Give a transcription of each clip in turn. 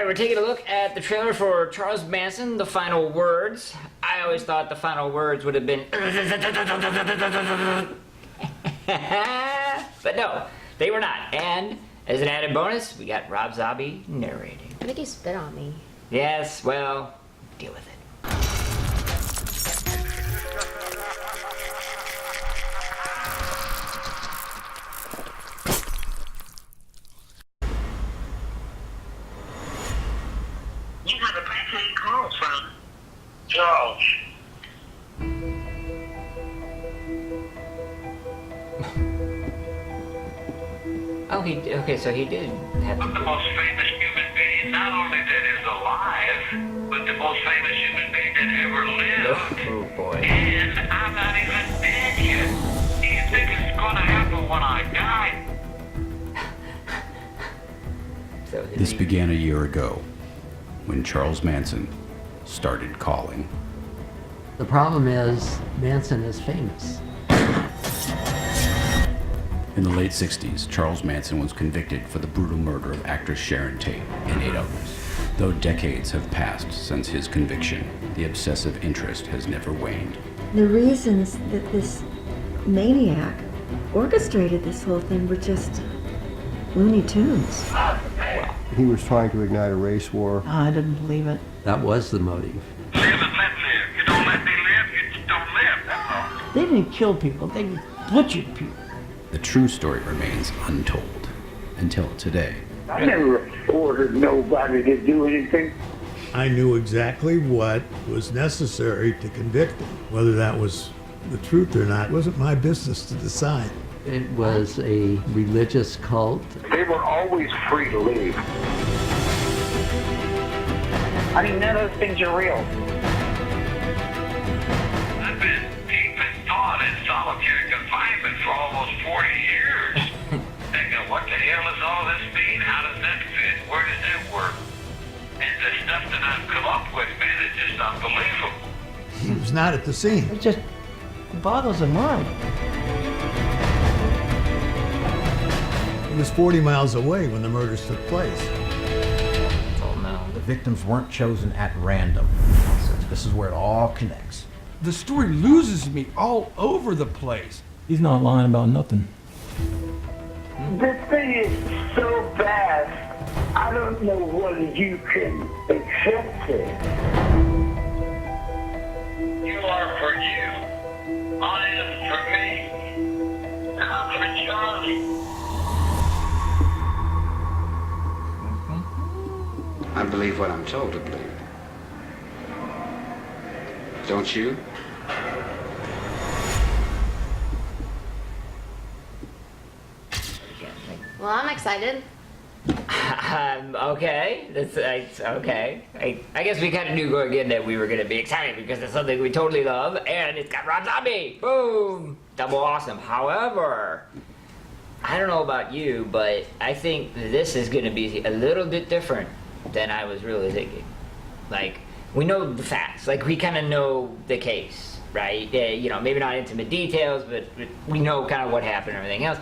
Alright, we're taking a look at the trailer for Charles Manson, The Final Words. I always thought the final words would have been but no, they were not. And as an added bonus, we got Rob Zombie narrating. I think he spit on me. Yes, well, deal with it. You have a prepaid call from Charles. Oh, okay, so he did have But the most famous human being, not only that is alive, but the most famous human being that ever lived. Oh boy. And I'm not even dead yet. Do you think it's gonna happen when I die? So This began a year ago, when Charles Manson started calling. The problem is, Manson is famous. In the late 60s, Charles Manson was convicted for the brutal murder of actress Sharon Tate and 8 others. Though decades have passed since his conviction, the obsessive interest has never waned. The reasons that this maniac orchestrated this whole thing were just Looney Tunes. He was trying to ignite a race war. I didn't believe it. That was the motive. Live and let live. You don't let me live, you don't live. That's all. They didn't kill people, they butchered people. The true story remains untold, until today. I never ordered nobody to do anything. I knew exactly what was necessary to convict him. Whether that was the truth or not wasn't my business to decide. It was a religious cult. They were always free to leave. I mean, none of those things are real. I've been deep in thought in solitary confinement for almost 40 years. Thinking, what the hell does all this mean? How does that fit? Where does that work? And the stuff that I've come up with, man, is just unbelievable. He was not at the scene. It just boggles the mind. He was 40 miles away when the murders took place. Oh no. The victims weren't chosen at random. This is where it all connects. The story loses me all over the place. He's not lying about nothing. This thing is so vast, I don't know whether you can accept it. You are for you. I am for me. I'm for Charlie. I believe what I'm told to believe. Don't you? Well, I'm excited. Okay, that's okay. I guess we kind of knew going in that we were going to be excited because it's something we totally love, and it's got Rob Zombie. Boom! Double awesome. However, I don't know about you, but I think this is going to be a little bit different than I was really thinking. Like, we know the facts. Like, we kind of know the case, right? You know, maybe not intimate details, but we know kind of what happened and everything else.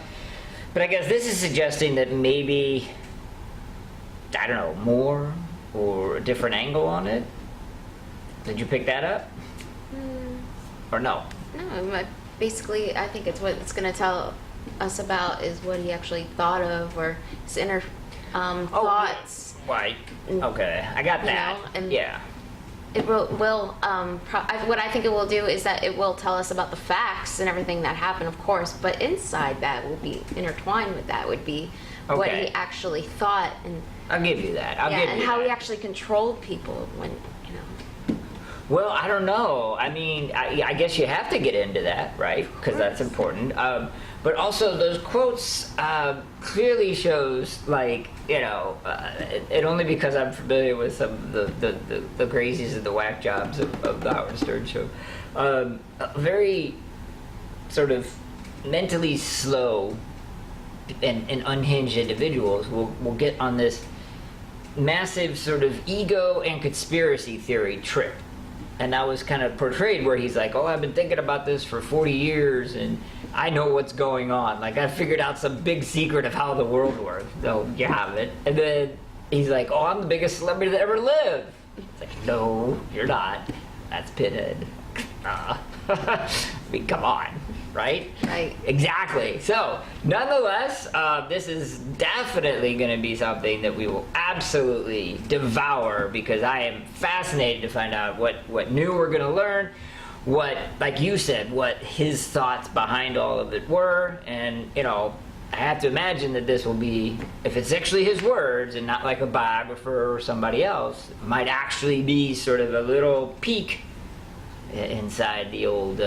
But I guess this is suggesting that maybe, I don't know, more or a different angle on it. Did you pick that up? Or no? No, basically, I think it's what it's going to tell us about is what he actually thought of or his inner thoughts. Right. Okay, I got that. You know, and yeah. It will what I think it will do is that it will tell us about the facts and everything that happened, of course, but inside that will be intertwined with that would be what he actually thought, and I'll give you that. I'll give you and how that. he actually controlled people when, you know. Well, I don't know. I mean, I guess you have to get into that, right? Because that's important. But also, those quotes clearly shows, like, you know, and only because I'm familiar with some of the crazies and the whack jobs of the Howard Stern show. Very sort of mentally slow and unhinged individuals will get on this massive sort of ego and conspiracy theory trip. And that was kind of portrayed where he's like, oh, I've been thinking about this for 40 years and I know what's going on. Like, I figured out some big secret of how the world works. So you have it. And then he's like, oh, I'm the biggest celebrity that ever lived. It's like, no, you're not. That's Pinhead. I mean, come on, right? Right. Exactly. So, nonetheless, this is definitely going to be something that we will absolutely devour because I am fascinated to find out what new we're going to learn, what, like you said, what his thoughts behind all of it were, and, you know, I have to imagine that this will be, if it's actually his words and not like a biographer or somebody else, it might actually be sort of a little peek inside the old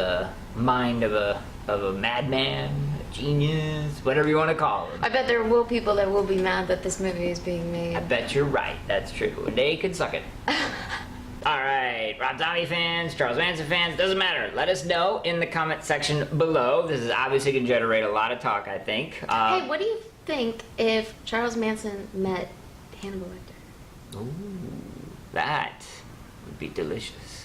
mind of a madman, a genius, whatever you want to call him. I bet there will people that will be mad that this movie is being made. I bet you're right. That's true. They can suck it. All right, Rob Zombie fans, Charles Manson fans, doesn't matter. Let us know in the comment section below. This is obviously going to generate a lot of talk, I think. Hey, what do you think if Charles Manson met Hannibal Lecter? Ooh, that would be delicious.